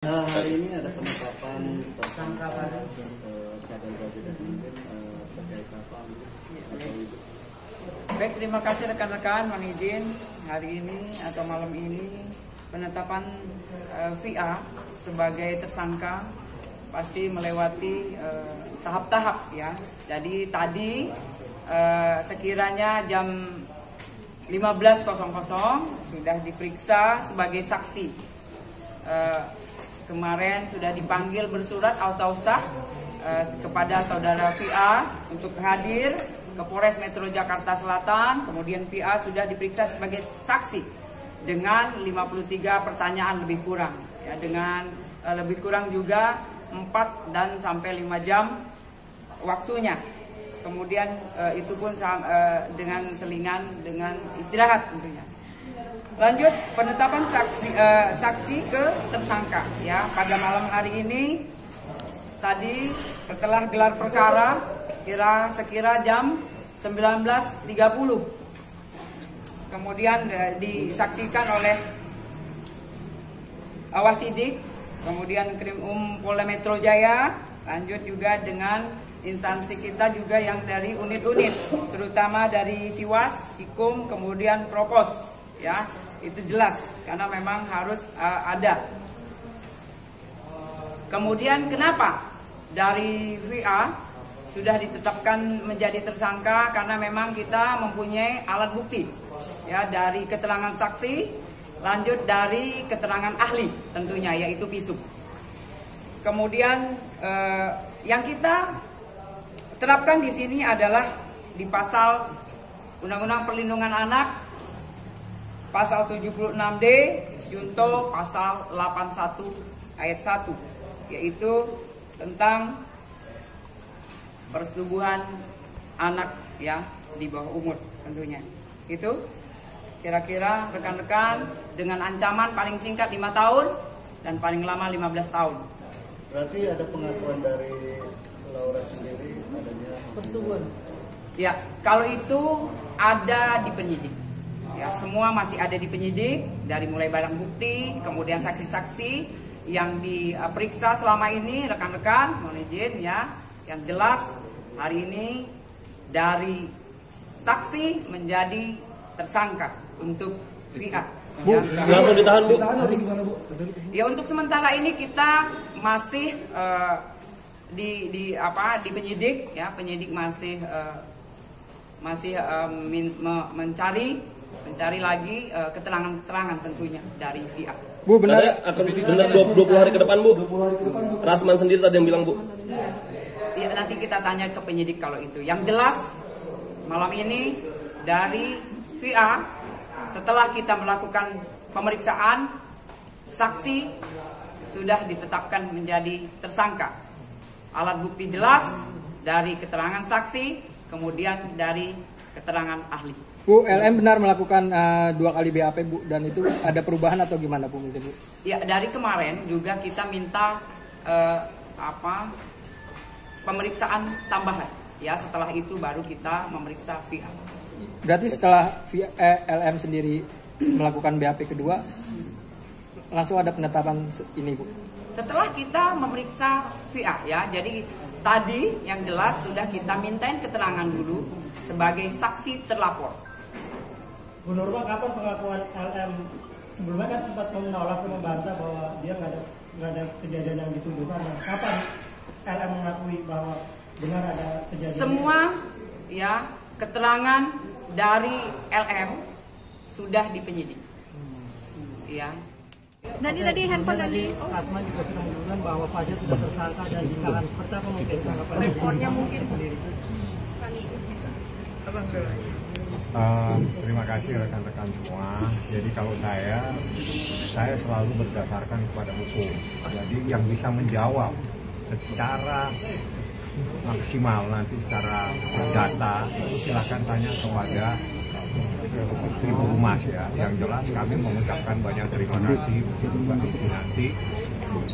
Hari ini ada penetapan tersangka Sadar Gaji dan mungkin terkait apa atau itu. Baik, terima kasih rekan-rekan. Mohon izin hari ini atau malam ini penetapan VA sebagai tersangka pasti melewati tahap-tahap ya. Jadi tadi sekiranya jam 15.00 sudah diperiksa sebagai saksi. Kemarin sudah dipanggil bersurat auto sah kepada saudara VA untuk hadir ke Polres Metro Jakarta Selatan. Kemudian VA sudah diperiksa sebagai saksi dengan 53 pertanyaan lebih kurang ya, dengan lebih kurang juga 4 dan sampai 5 jam waktunya. Kemudian itu pun dengan selingan dengan istirahat tentunya. Lanjut penetapan saksi ke tersangka ya pada malam hari ini. Tadi setelah gelar perkara sekira jam 19.30 kemudian disaksikan oleh Awasidik, kemudian Krim Polda Metro Jaya, lanjut juga dengan instansi kita juga yang dari unit-unit, terutama dari Siwas, Sikum, kemudian Propos ya. Itu jelas karena memang harus ada. Kemudian kenapa dari VA sudah ditetapkan menjadi tersangka? Karena memang kita mempunyai alat bukti ya, dari keterangan saksi, lanjut dari keterangan ahli tentunya yaitu visum. Kemudian yang kita terapkan di sini adalah di pasal Undang-Undang Perlindungan Anak pasal 76D junto pasal 81 ayat 1 yaitu tentang persetubuhan anak ya di bawah umur tentunya. Itu kira-kira rekan-rekan dengan ancaman paling singkat 5 tahun dan paling lama 15 tahun. Berarti ada pengakuan dari Laura sendiri adanya persetubuhan. Ya, kalau itu ada di penyidik. Ya, semua masih ada di penyidik, dari mulai barang bukti, kemudian saksi-saksi yang diperiksa selama ini, rekan-rekan, mohon izin ya, yang jelas hari ini dari saksi menjadi tersangka untuk VA. Bu, langsung ditahan Bu. Ya, untuk sementara ini kita masih di penyidik ya, penyidik masih mencari lagi keterangan-keterangan tentunya dari VA. Bu, benar akan benar 20 hari ke depan, Bu. Rasman sendiri tadi yang bilang, Bu. Ya, nanti kita tanya ke penyidik kalau itu. Yang jelas malam ini dari VA setelah kita melakukan pemeriksaan, saksi sudah ditetapkan menjadi tersangka. Alat bukti jelas dari keterangan saksi, kemudian dari keterangan ahli. Bu, LM benar melakukan 2 kali BAP Bu, dan itu ada perubahan atau gimana Bu? Ya, dari kemarin juga kita minta pemeriksaan tambahan. Ya, setelah itu baru kita memeriksa VA. Berarti setelah LM sendiri melakukan BAP kedua, langsung ada penetapan ini Bu? Setelah kita memeriksa VA ya, jadi tadi yang jelas sudah kita mintain keterangan dulu sebagai saksi terlapor. Bu Nurma, kapan pengakuan LM? Sebelumnya kan sempat menolak dan membantah bahwa dia nggak ada kejadian yang dituduhkan. Kapan LM mengakui bahwa benar ada kejadian? Semua ya keterangan dari LM sudah di penyidik. Ya. Dan ini tadi handphone tadi. Asman juga sudah menyebutkan bahwa Fajar sudah tersangka dan ditahan. Seperti apa mungkin tanggapan Responnya mungkin sendiri? Terima kasih rekan-rekan semua. Jadi kalau saya selalu berdasarkan kepada hukum. Jadi yang bisa menjawab secara maksimal nanti secara data itu silakan tanya kepada Ibu Humas ya. Yang jelas kami mengucapkan banyak terima kasih untuk nanti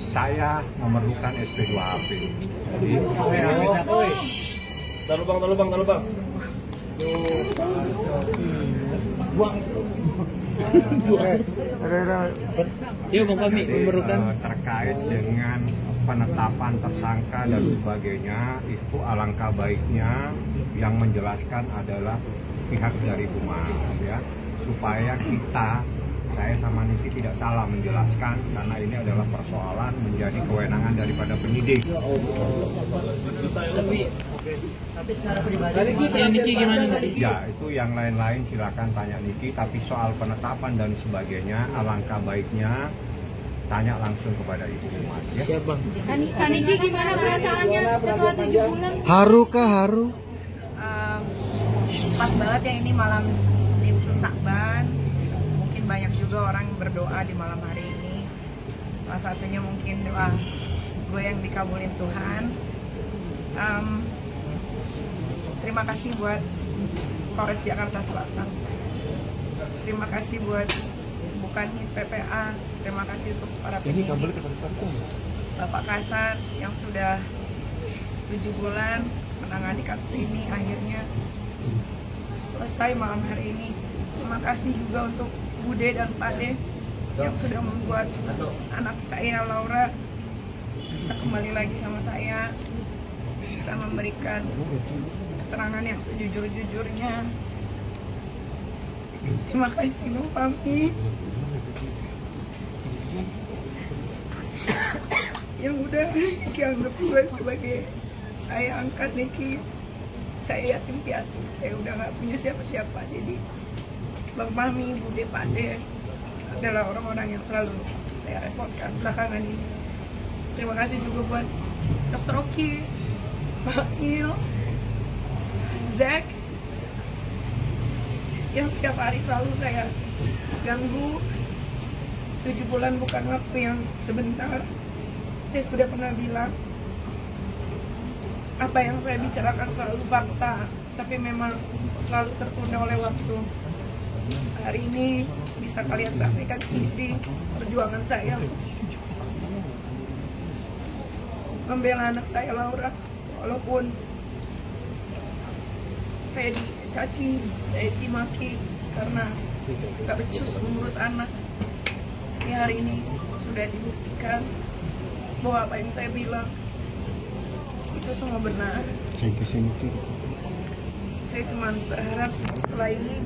saya memerlukan SP2AP. Jadi Taruh bang. buang. Ya terkait dengan penetapan tersangka dan sebagainya, itu alangkah baiknya yang menjelaskan adalah pihak dari humas, ya, supaya saya sama Niki tidak salah menjelaskan, karena ini adalah persoalan menjadi kewenangan daripada penyidik. Tapi secara pribadi Niki gimana tadi? Ya, itu yang lain-lain silakan tanya Niki, tapi soal penetapan dan sebagainya alangkah baiknya tanya langsung kepada Ibu Humas, ya. Siapa? Kak Niki gimana perasaannya setelah 7 bulan? Haru kah haru? Pas banget yang ini malam Nisfu Sa'ban. Mungkin banyak juga orang berdoa di malam hari ini. Salah satunya mungkin doa gue yang dikabulin Tuhan. Terima kasih buat Polres Jakarta Selatan. Terima kasih buat bukan PPA. Terima kasih untuk para penyidik. Bapak Kasat yang sudah 7 bulan menangani kasus ini akhirnya selesai malam hari ini. Terima kasih juga untuk Bude dan Pade yang sudah membuat anak saya Laura bisa kembali lagi sama saya, bisa memberikan keterangan yang sejujur-jujurnya. Terima kasih Bang Fahmi yang udah Niki anggap gue sebagai saya angkat Niki. Saya yatim piatu, saya udah nggak punya siapa-siapa. Jadi Bang Fahmi, Bude, Pade adalah orang-orang yang selalu saya repotkan belakangan ini. Terima kasih juga buat Dr. Oki, Pak Il, Zack, yang setiap hari selalu saya ganggu. 7 bulan bukan waktu yang sebentar. Saya sudah pernah bilang, apa yang saya bicarakan selalu fakta, tapi memang selalu tertunda oleh waktu. Hari ini bisa kalian saksikan sendiri perjuangan saya membela anak saya Laura, walaupun saya dicaci, saya dimaki karena gak becus mengurus anak. Tapi hari ini sudah dibuktikan bahwa apa yang saya bilang itu semua benar. Saya cuma berharap setelah ini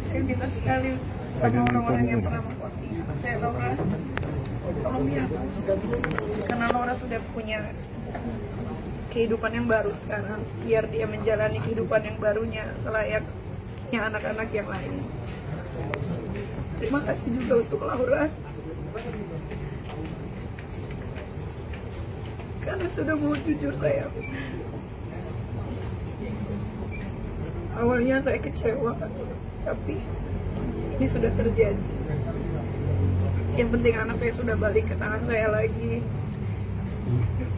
saya minta sekali sama orang-orang yang pernah memposting saya Laura, tolong dihapus, karena Laura sudah punya kehidupan yang baru sekarang. Biar dia menjalani kehidupan yang barunya selayaknya anak-anak yang lain. Terima kasih juga untuk Laura karena sudah mau jujur saya. Awalnya saya kecewa, tapi ini sudah terjadi. Yang penting anak saya sudah balik ke tangan saya lagi.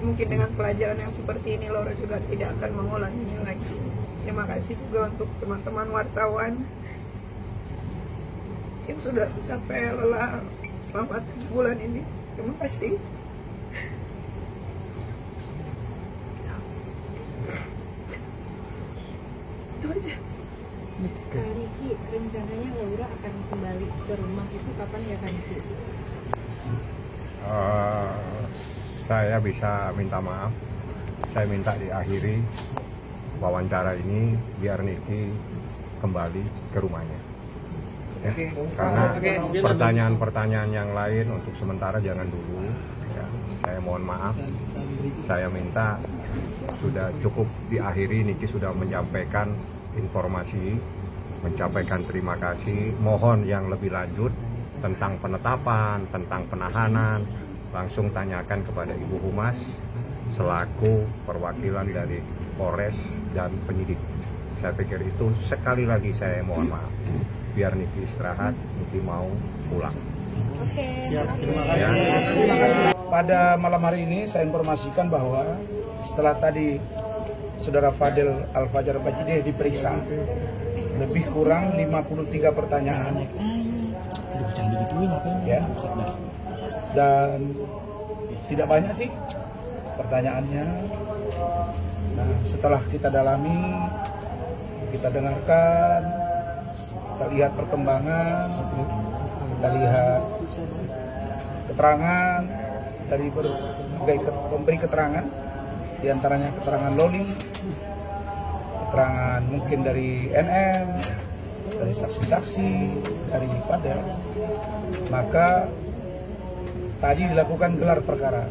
Mungkin dengan pelajaran yang seperti ini Laura juga tidak akan mengulanginya lagi. Terima kasih juga untuk teman-teman wartawan yang sudah mencapai lelah selama 7 bulan ini. Terima kasih. Itu aja. Kak Niki, rencananya Laura akan kembali ke rumah itu kapan ya Kak Niki? Saya bisa minta maaf. Saya minta diakhiri wawancara ini biar Niki kembali ke rumahnya. Ya, karena pertanyaan-pertanyaan yang lain untuk sementara jangan dulu. Ya, saya mohon maaf. Saya minta sudah cukup diakhiri. Niki sudah menyampaikan informasi, menyampaikan terima kasih. Mohon yang lebih lanjut tentang penetapan, tentang penahanan, langsung tanyakan kepada Ibu Humas selaku perwakilan dari Polres dan penyidik. Saya pikir itu. Sekali lagi saya mohon maaf. Biar Niki istirahat, Niki mau pulang. Oke. Siap, terima kasih. Pada malam hari ini saya informasikan bahwa setelah tadi Saudara Fadil Al-Fajar Bajideh diperiksa, lebih kurang 53 pertanyaan. Ya. Dan tidak banyak sih pertanyaannya. Nah, setelah kita dalami, kita dengarkan, kita lihat perkembangan, kita lihat keterangan dari berbagai pemberi keterangan, diantaranya keterangan Loli, keterangan mungkin dari NM, dari saksi-saksi, dari Fadel. Maka tadi dilakukan gelar perkara,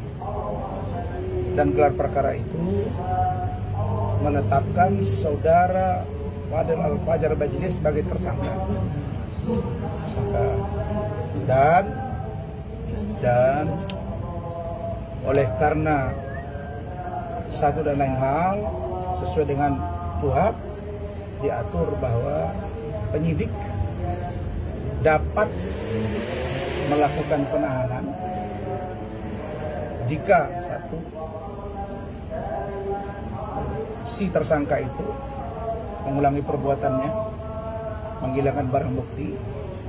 dan gelar perkara itu menetapkan saudara Fadel Al-Fajar Bajideh sebagai tersangka. Dan oleh karena satu dan lain hal sesuai dengan KUHP diatur bahwa penyidik dapat melakukan penahanan jika satu si tersangka itu mengulangi perbuatannya, menghilangkan barang bukti,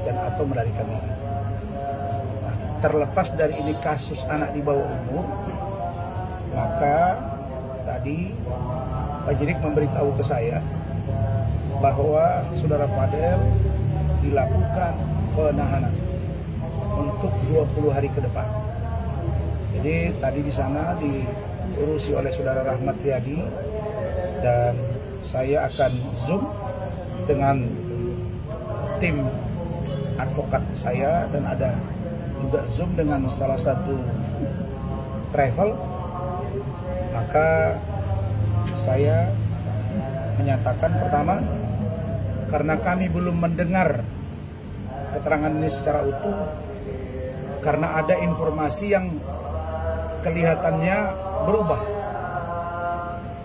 dan atau melarikan diri. Nah, terlepas dari ini kasus anak di bawah umur, maka tadi penyidik memberitahu ke saya bahwa saudara Fadel dilakukan penahanan untuk 20 hari ke depan. Jadi tadi di sana diurusi oleh saudara Rahmat Riyadi, dan saya akan zoom dengan tim advokat saya, dan ada juga zoom dengan salah satu travel. Maka saya menyatakan, pertama, karena kami belum mendengar keterangan ini secara utuh, karena ada informasi yang kelihatannya berubah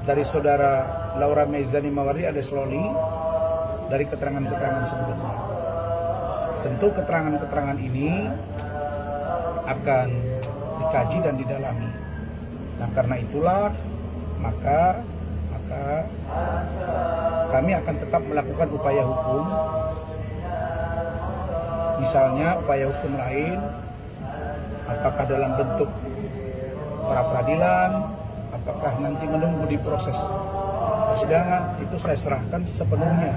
dari saudara Laura Meizani Mawardi alias Loli dari keterangan-keterangan sebelumnya. Tentu keterangan-keterangan ini akan dikaji dan didalami. Nah, karena itulah maka kami akan tetap melakukan upaya hukum. Misalnya upaya hukum lain, apakah dalam bentuk pra peradilan, apakah nanti menunggu di proses persidangan, itu saya serahkan sepenuhnya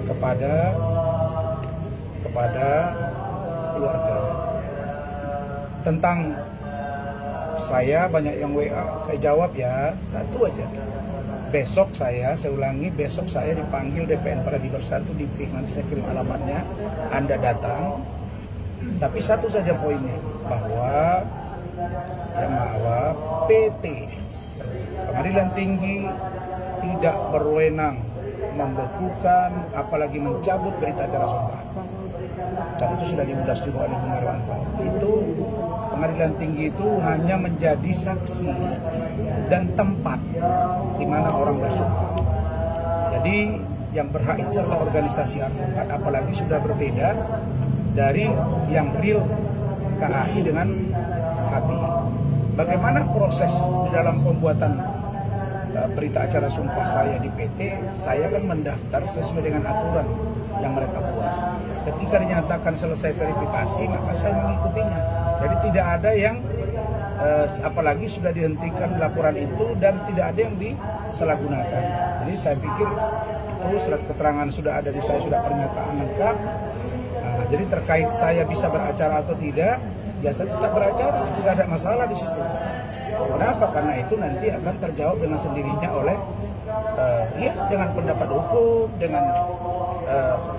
kepada keluarga. Tentang saya banyak yang WA, saya jawab ya satu aja. Besok saya ulangi, besok saya dipanggil DPN Paradiber 1 di PIK, nanti saya kirim alamatnya, Anda datang. Tapi satu saja poinnya, bahwa PT Pengadilan Tinggi tidak berwenang membekukan apalagi mencabut berita acara sumpah. Dan itu sudah diudas juga oleh Bung Harwanto. Itu Pengadilan Tinggi itu hanya menjadi saksi dan tempat di mana orang bersumpah. Jadi yang berhak itu adalah organisasi advokat, apalagi sudah berbeda dari yang real KAI dengan HABI. Bagaimana proses di dalam pembuatan berita acara sumpah saya di PT? Saya kan mendaftar sesuai dengan aturan yang mereka buat. Ketika dinyatakan selesai verifikasi, maka saya mengikutinya. Jadi tidak ada yang apalagi sudah dihentikan laporan itu dan tidak ada yang disalahgunakan. Jadi saya pikir itu surat keterangan sudah ada di saya, sudah pernyataan lengkap. Nah, jadi terkait saya bisa beracara atau tidak, ya saya tetap beracara, tidak ada masalah di situ. Kenapa? Karena itu nanti akan terjawab dengan sendirinya oleh dengan pendapat hukum, dengan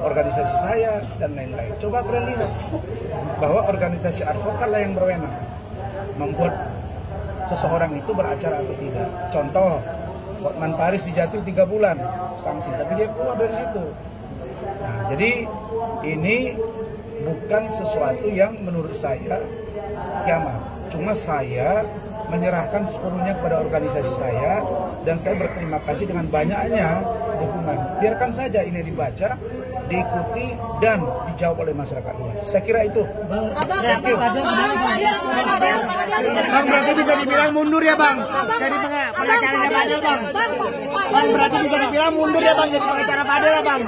organisasi saya dan lain-lain. Coba kalian lihat bahwa organisasi advokat lah yang berwenang membuat seseorang itu beracara atau tidak. Contoh, Hotman Paris dijatuhi 3 bulan sanksi, tapi dia keluar dari situ. Nah, jadi ini bukan sesuatu yang menurut saya kiamat. Cuma saya menyerahkan sepenuhnya kepada organisasi saya, dan saya berterima kasih dengan banyaknya dukungan. Biarkan saja ini dibaca, diikuti, dan dijawab oleh masyarakat luas. Saya kira itu. Bang, berarti bisa dibilang mundur ya Bang? Jadi pengacaranya Fadel Bang. Bang, berarti bisa dibilang mundur ya Bang jadi pengacara Fadel ya Bang?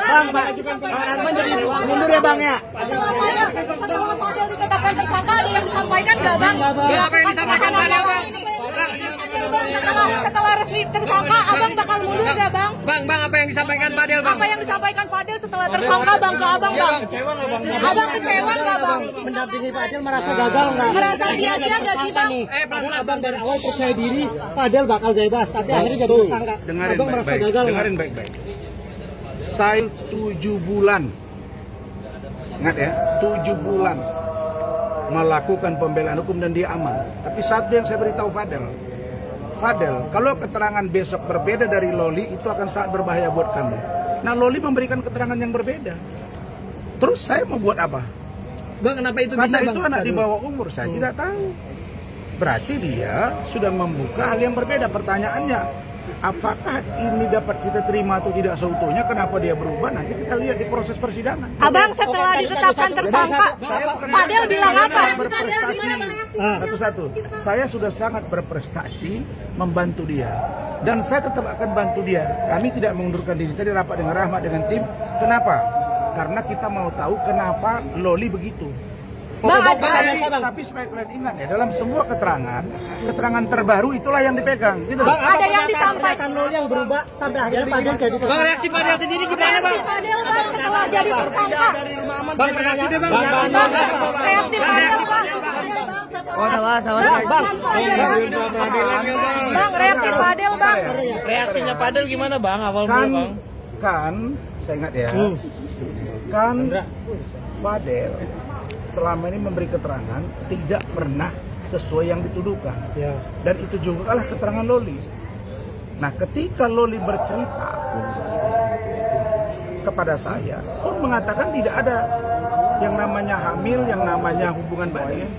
Bang, Bang Arman jadi mundur ya Bang ya? Setelah Fadel ditetapkan tersangka, ada yang disampaikan nggak Bang? Apa yang disampaikan Fadel Bang? setelah resmi tersangka, abang bakal mundur nggak bang? Bang, apa yang disampaikan Fadel bang? Apa yang disampaikan Fadel setelah tersangka bang ke abang bang? Abang kecewa nggak bang? Mendampingi Fadel merasa gagal nggak? Merasa sia-sia nggak sih bang? Abang dari awal percaya diri Fadel bakal bebas, tapi akhirnya jadi tersangka. Abang merasa gagal nggak? Dengarin baik-baik. Saya 7 bulan, ingat ya, 7 bulan melakukan pembelaan hukum dan dia aman. Tapi satu yang saya beritahu Fadel, kalau keterangan besok berbeda dari Loli, itu akan sangat berbahaya buat kamu. Nah, Loli memberikan keterangan yang berbeda. Terus saya mau buat apa? Bang, kenapa itu Karena bisa itu bang? anak di bawah umur, saya tidak tahu. Berarti dia sudah membuka hal yang berbeda. Pertanyaannya, apakah ini dapat kita terima atau tidak seutuhnya? Kenapa dia berubah? Nanti kita lihat di proses persidangan. Abang setelah ditetapkan tersangka, Fadel bilang apa? Satu-satu, saya sudah sangat berprestasi membantu dia, dan saya tetap akan bantu dia. Kami tidak mengundurkan diri. Tadi rapat dengan Rahmat dengan tim. Kenapa? Karena kita mau tahu kenapa Loli begitu. Tapi supaya kalian ingat ya, dalam semua keterangan terbaru itulah yang dipegang. Gitu. Bang, ada yang disampaikan Loli yang berubah sampai akhirnya Fadel jadi tersangka. Bang, reaksi Fadel sendiri gimana bang? Fadel bang setelah jadi tersangka. Bang, reaksi deh bang. Reaksi Fadel bang. Bang, reaksi Fadel bang. Reaksinya Fadel gimana bang awal mula bang? Kan, saya ingat ya, kan Fadel selama ini memberi keterangan tidak pernah sesuai yang dituduhkan. Dan itu juga lah keterangan Loli. Nah, ketika Loli bercerita kepada saya pun mengatakan tidak ada yang namanya hamil, yang namanya hubungan badan.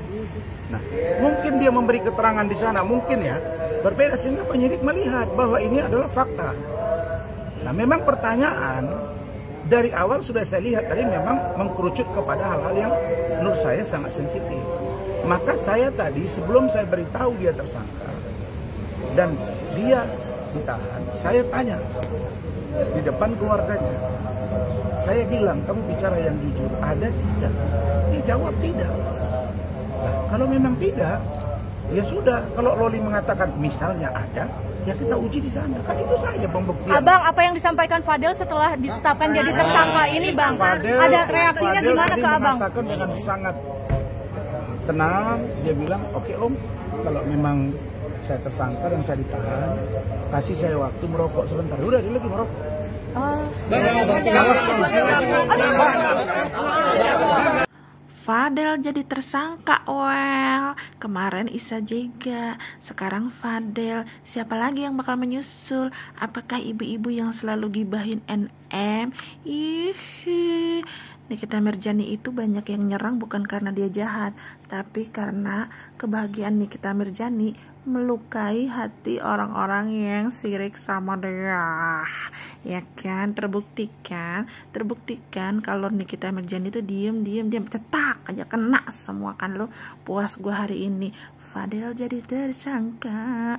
Nah, mungkin dia memberi keterangan di sana, mungkin ya berbeda, sehingga penyidik melihat bahwa ini adalah fakta. Nah, memang pertanyaan dari awal sudah saya lihat tadi memang mengkerucut kepada hal-hal yang menurut saya sangat sensitif. Maka saya tadi sebelum saya beritahu dia tersangka dan dia ditahan, saya tanya di depan keluarganya. Saya bilang, kamu bicara yang jujur, ada tidak? Dia jawab tidak. Nah, kalau memang tidak, ya sudah. Kalau Loli mengatakan misalnya ada, ya kita uji di sana. Kan itu saja pembuktian. Abang, apa yang disampaikan Fadel setelah ditetapkan jadi tersangka ini bang? Ada reaksinya gimana ke abang? Mengatakan dengan sangat tenang, dia bilang, oke om, kalau memang saya tersangka dan saya ditahan, kasih saya waktu merokok sebentar. Udah, dia lagi merokok. Fadel jadi tersangka, well, kemarin Isa Jega, sekarang Fadel. Siapa lagi yang bakal menyusul? Apakah ibu-ibu yang selalu gibahin NM? Nikita Mirjani itu banyak yang nyerang bukan karena dia jahat, tapi karena kebahagiaan Nikita Mirjani melukai hati orang-orang yang sirik sama dia. Ya kan, terbuktikan kalau Nikita Mirjani itu diem, cetak aja kena semua kan lo. Puas gua hari ini, Fadel jadi tersangka.